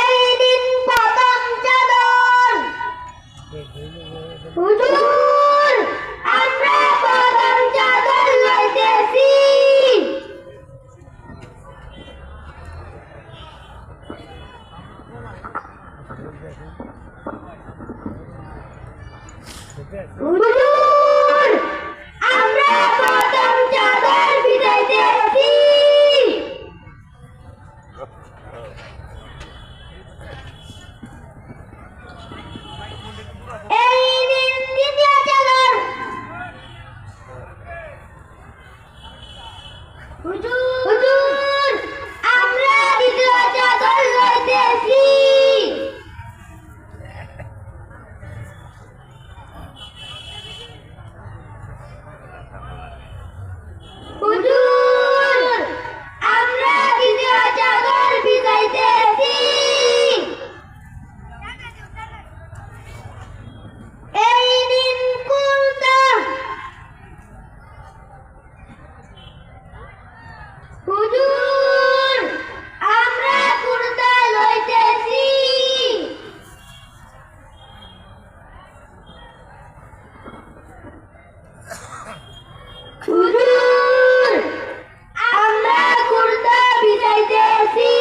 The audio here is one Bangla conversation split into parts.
এই দিন প্রথম চাদর হুজুর আমরা প্রথম চাদর লইতেছি হুজুর আমরা প্রথম চাদর বিছাইতেছি এই দিন দ্বিতীয় চাদর হুজুর আমরা দ্বিতীয় চাদর লইতেছি হুজুর আমরা দ্বিতীয় চাদর বিছাইতেছি এই দিন কুর্তা হুজুর আমরা কুর্তা লইতেছি হুজুর আমরা কুর্তা বিছাইতেছি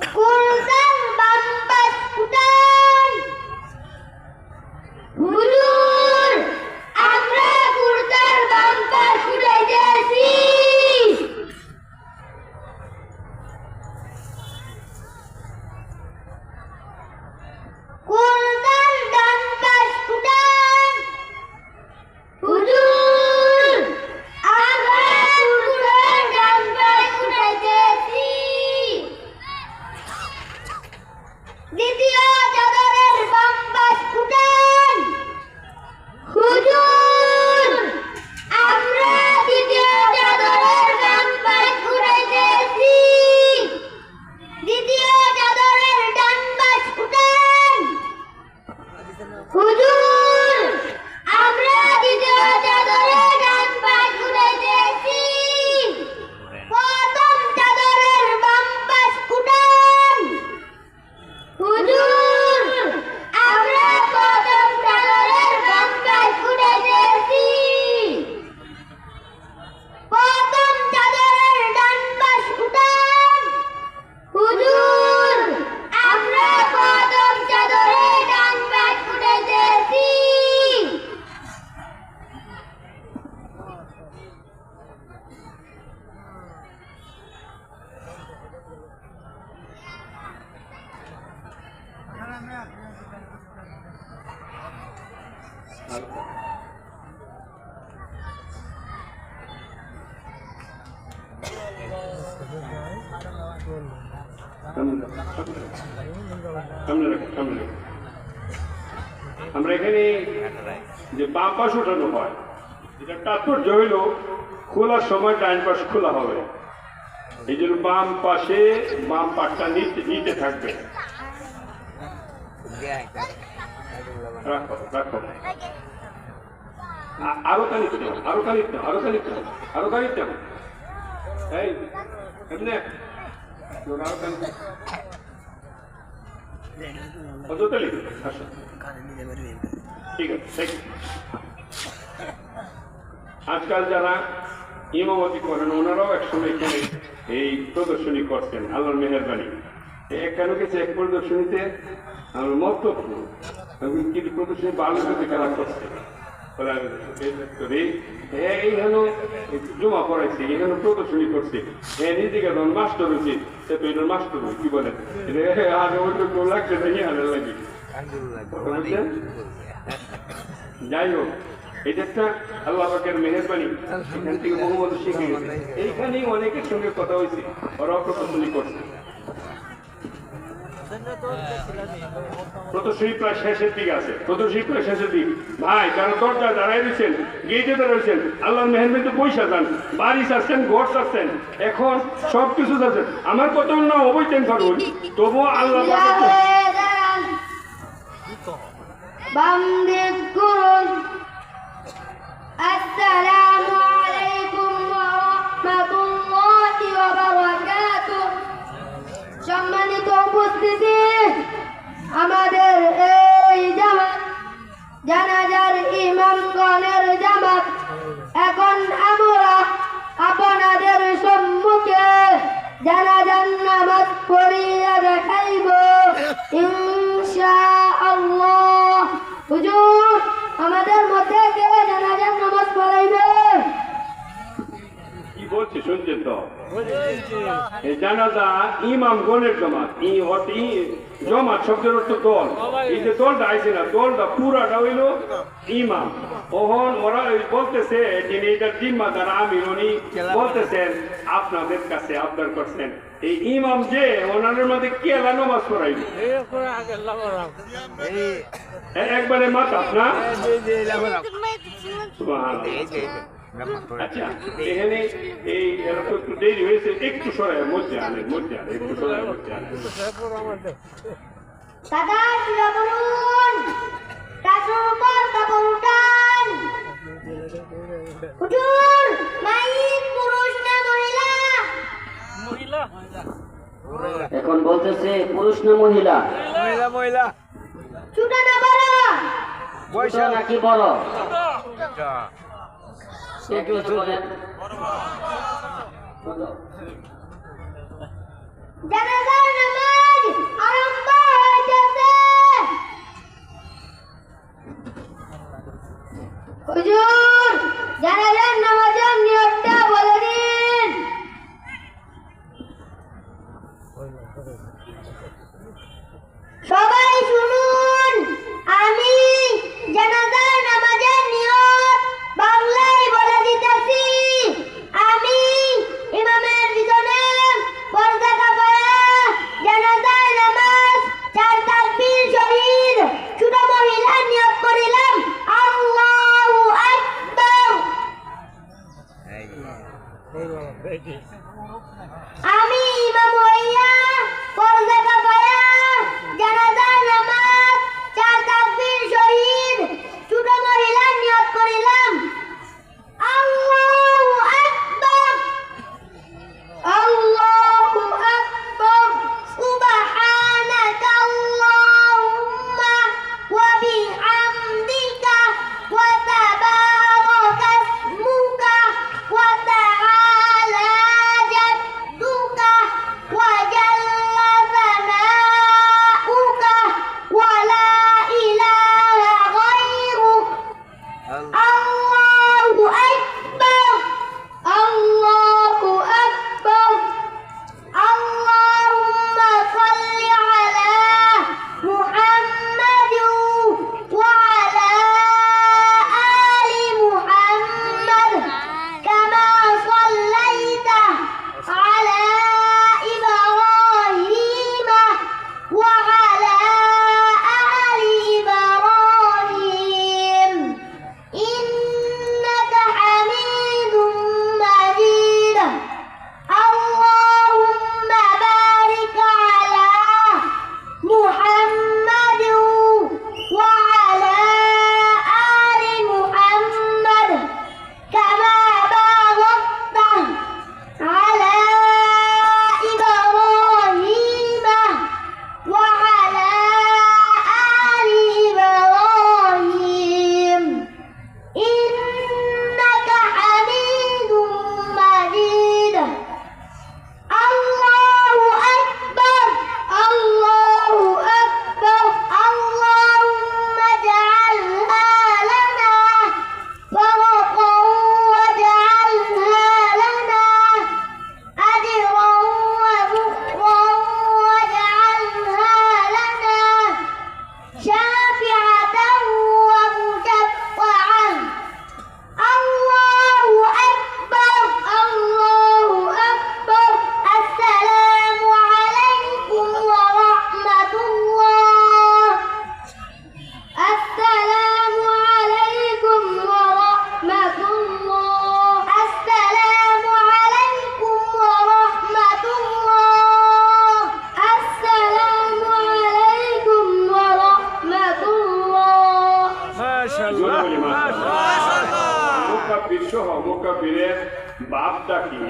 কুর্তার বাম পাশ ফুটান হুজুর আমরা কুর্তার বাম পাশ ফুটাইতেছি কুর্তার ডান পাশ ফুটান হুজুর আমরা কুর্তার ডান পাশ ফুটাইতেছি দ্বিতীয় চাদরের বাম পাশ ফুটান হুজুর আমরা দ্বিতীয় চাদরের বাম পাশ ফুটাইতেছি দ্বিতীয় চাদরের ডান পাশ ফুটান হুজুর আমরা দ্বিতীয় চাদরের ডান পাশ ফুটাইতেছি প্রথম চাদরের বাম পাশ ফুটান হুজুর আমরা প্রথম চাদরের বাম পাশ ফুটাইতেছি প্রথম চাদরের ডান পাশ ফুটান হুজুর আমরা প্রথম চাদরের ডান পাশ ফুটাইতেছি আমরা এখানে যে বাম পাশ উঠানো হয় এটা তাৎপর্য হইল খোলার সময় ডান পাশ খোলা হবে এই জন্য বাম পাশে বাম পাশটা নিতে থাকবে রাখো রাখো আরো খানিক নাও আরো খানিক নাও আরো খানিক নাও আরো খানিক নাও এই এমনি আরো খানিক ঠিক আছে আজকাল যারা ইমামতি করেন ওনারাও একসময় এখানে এই প্রদর্শনী করতেন আল্লাহর মেহেরবানি কেন গেছে এক প্রদর্শনীতে আমার মন্তব্য কিন্তু প্রদর্শনী ভালো করে খেলা করছে এইখানে জমা পড়াইছে এখানে প্রদর্শনী করছে নিজেকে তখন মাস্টার হয়েছে সে তো এটার মাস্টার কি বলে আর ওই তো লাগছে দেখি আনার লাগে যাই হোক এটা একটা আল্লাহ পাকের মেহেরবানি এখান থেকে বহু মানুষ শিখে গেছে এইখানেই অনেকের সঙ্গে কথা হয়েছে ওরা প্রদর্শনী করছে প্রদর্শনী প্রায় শেষের দিকে আছে প্রদর্শনী প্রায় শেষের দিক ভাই যারা দরজা দাঁড়াই দিচ্ছেন গেটে দাঁড়াইছেন আল্লাহর মেহেরবানিতে পয়সা যান বাড়ি চাচ্ছেন ঘর চাচ্ছেন এখন সব কিছু যাচ্ছেন আমার কত না অবৈতেন পারুন তবুও আল্লাহ বাম দিক করুন আসসালামু আলাইকুম ওয়া রাহমাতুল্লাহি ওয়া বারাকাতুহু সম্মানিত উপস্থিতি আমাদের এই জানাজার ইমামগণের জামাত এখন আমরা আপনাদের সম্মুখে জানাজার নামাজ পড়িয়া দেখাইব ইনশাআল্লাহ হুজুর আমাদের মধ্যে কে জানাজার নামাজ পড়াইবে কি বলছি শুনছেন তো এই জানাজা ইমাম গণের জমাত জমাত শব্দের অর্থ দল এই যে দলটা আইছে না দলটা পুরাটা হইল ইমাম ওহন ওরা বলতেছে যিনি এটার জিম্মাদার আমির উনি বলতেছেন আপনাদের কাছে আবদার করছেন এই ইমাম যে ওনাদের মধ্যে কেলা নামাজ পড়াইবে একবারে মাথা না আচ্ছা এখানে এই এরকম একটু দেরি হয়েছে একটু সরাই মধ্যে আনে একটু সরাই মধ্যে আনে দাদা শুনে বলুন কাজুর উপর কাপড় উঠান হুজুর মাইক পুরুষ না মহিলা এখন বলতেছে পুরুষ না মহিলা মহিলা ছোট না বড় বয়স নাকি বড় একটু বলেন জানাজার নামাজ আরম্ভ হইতেছে হুজুর জানাজার নামাজের নিয়তটা বলে দিন সবাই শুনুন আমি জানাজার নামাজের নিয়ত বাংলায় বলে দিতেছি আমি ইমামের পিছনে পর্দা কাপড়ে জানাজার নামাজ 4 তাকবীর শহীদ ছোট মহিলা নিয়ত করিলাম আল্লাহু আকবার আমি ইমাম হইয়া পর্দা কাপড়ে জানাজার নামাজ 4 তাকবীর শহীদ ছোট মহিলা নিয়ত করিলাম আল্লাহু আকবার আল্লাহু আকবার সুবহানাকা আল্লাহুম্মা ওয়া বিহামদিকা ওয়া তাবারাকা ইসমুকা ওয়া তাআলা জাদ্দুকা ওয়া জাল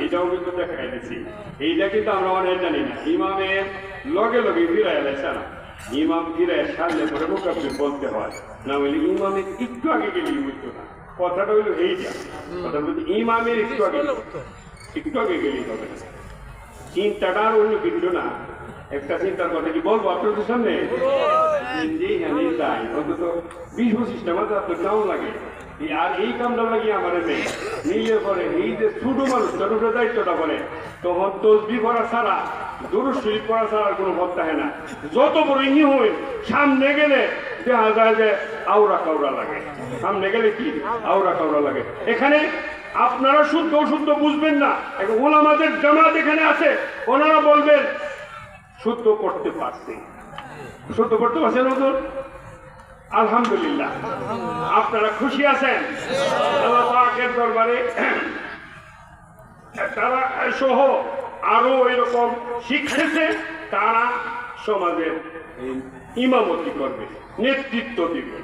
এটাও কিন্তু দেখাই দিচ্ছি। এইটা কিন্তু আমরা অনেক জানি না। ইমামের লগে লগে ফিরাই এলাইছে না, ইমাম ফিরাই সামনে করে মুকাব্বির বলতে হয়, না হইলে ইমামের একটু আগে গেলেই বুঝতো না। কথাটা হইলো এইটা, কথা বলতে ইমামের একটু আগে গেলেই হবে না। চিন্তাটা আর অন্য কিছু না। একটা চিন্তার কথা কি বলবো আপনাদের সামনে, যেখানে যাই অন্তত 20-25টা মাত্র আপনার কেমন লাগে, আর এই কামটা লাগিয়ে আমার নেই নিলে পরে এই যে ছোট মানুষ ছোট দায়িত্বটা বলে, তখন তসবি পড়া ছাড়া দুরূদ শরীফ পড়া ছাড়া আর কোনো পথ থাকে না। যত বড় ই হই সামনে গেলে দেখা যায় যে আওরা কাউরা লাগে, সামনে গেলে কি আওরা কাউরা লাগে। এখানে আপনারা শুদ্ধ অশুদ্ধ বুঝবেন না, ওলামাদের জামাত এখানে আছে, ওনারা বলবেন শুদ্ধ করতে পারছে, শুদ্ধ করতে পারছেন হুজুর? আলহামদুলিল্লাহ। আপনারা খুশি আছেন? আল্লাহ পাকের দরবারে তারা সহ আরো এরকম শিখতেছে, তারা সমাজের ইমামতি করবে, নেতৃত্ব দিবে।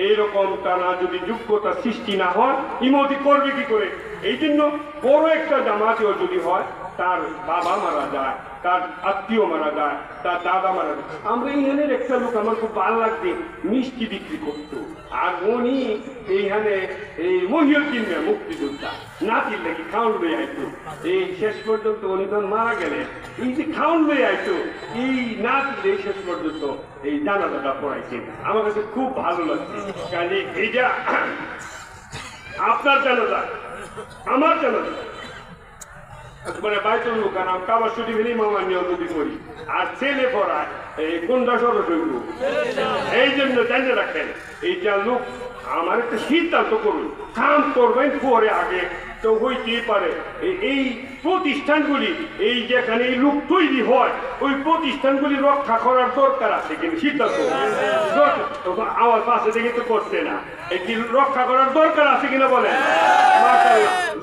এইরকম তারা যদি যোগ্যতা সৃষ্টি না হয়, ইমামতি করবে কি করে? এই জন্য বড় একটা জামাতেও যদি হয়, তার বাবা মারা যায়, তার আত্মীয় মারা যায়, তার দাদা মারা যায়। আমরা এইখানের একটা লোক আমার খুব ভালো লাগছে, মিষ্টি বিক্রি করতো, আর উনি এইখানে এই মহিউদ্দিন মুক্তিযোদ্ধা নাতির লাগি খাওয়ান লই আইতো। এই শেষ পর্যন্ত উনি যখন মারা গেলেন, এই যে খাওয়ান লই আইতো, এই নাতির এই শেষ পর্যন্ত এই জানাজাটা পড়াইছে। আমার কাছে খুব ভালো লাগছে, কাজে এইটা আপনার জানাজা, আমার জানাজা মানে বাইতুল মুকাররম কাবা শরীফের ইমাম নিয়ে যদি করি, আর ছেলে পড়ায় এই কোনটা সরস হইব। এই জন্য জানিয়ে রাখেন, এইটা লোক আমার একটা সিদ্ধান্ত করুন, কাম করবেন পরে আগে তো হইতেই পারে। এই প্রতিষ্ঠানগুলি এই যেখানে এই লোক তৈরি হয়, ওই প্রতিষ্ঠানগুলি রক্ষা করার দরকার আছে, কিন্তু সিদ্ধান্ত আমার পাশে থেকে তো করছে না, এটি রক্ষা করার দরকার আছে কিনা বলেন?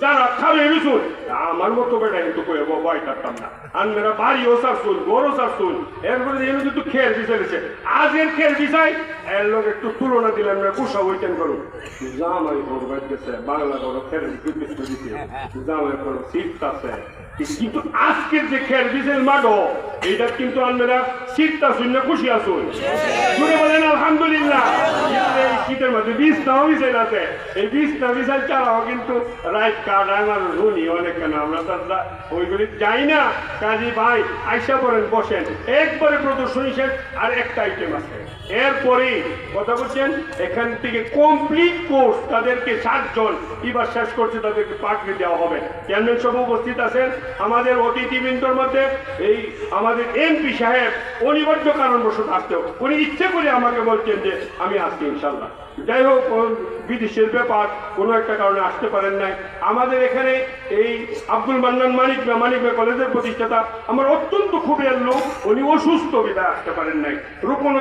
যারা খাবে রসুন আমার মতো বেটা কিন্তু ভয় কাটতাম না, আর মেরা বাড়িও চারশুন, বড় চারশুন, এরপরে কিন্তু খেয়াল বিষয় আজের খেয়াল বিষয় এর লোক একটু তুলনা দিলেন, কুসা বইতেন করুন জামাই বড় গেছে, বাংলা বড় খেয়াল দিচ্ছে, জামাই বড় সিট আছে, কিন্তু আজকের যে খেয়াল বিষয় মাঠও এইটা কিন্তু আমরা শীতটা শূন্য খুশি আসুন, শুনে বলেন আলহামদুলিল্লাহ। এই শীতের মধ্যে বীজটাও বিষয় আছে, এই বীজটা বিষয় ছাড়াও কিন্তু রাইট কার্ড আমার রুনি অনেক, কেন আমরা তো ওইগুলি যাই না। কাজী ভাই আইসা পড়েন, বসেন, একবারে প্রদর্শনী শেষ, আর একটা আইটেম আছে, এরপরে কথা বলছেন এখান থেকে কমপ্লিট কোর্স তাদেরকে 7 জন এবার শেষ করছে, তাদেরকে পাকড়ি দেওয়া হবে। চেয়ারম্যান সব উপস্থিত আছেন, আমাদের অতিথিবৃন্দর মধ্যে এই আমাদের এমপি সাহেব অনিবার্য কারণবশত আসতে, উনি ইচ্ছে করে আমাকে বলছেন যে আমি আসছি ইনশাল্লাহ। যাই হোক, বিদেশের ব্যাপার কোনো একটা কারণে আসতে পারেন নাই। আমাদের এখানে এই আব্দুল মান্নান মানিক কলেজের প্রতিষ্ঠাতা আমার অত্যন্ত খুবই লোক, উনি অসুস্থ বিদায় আসতে পারেন নাই। রূপন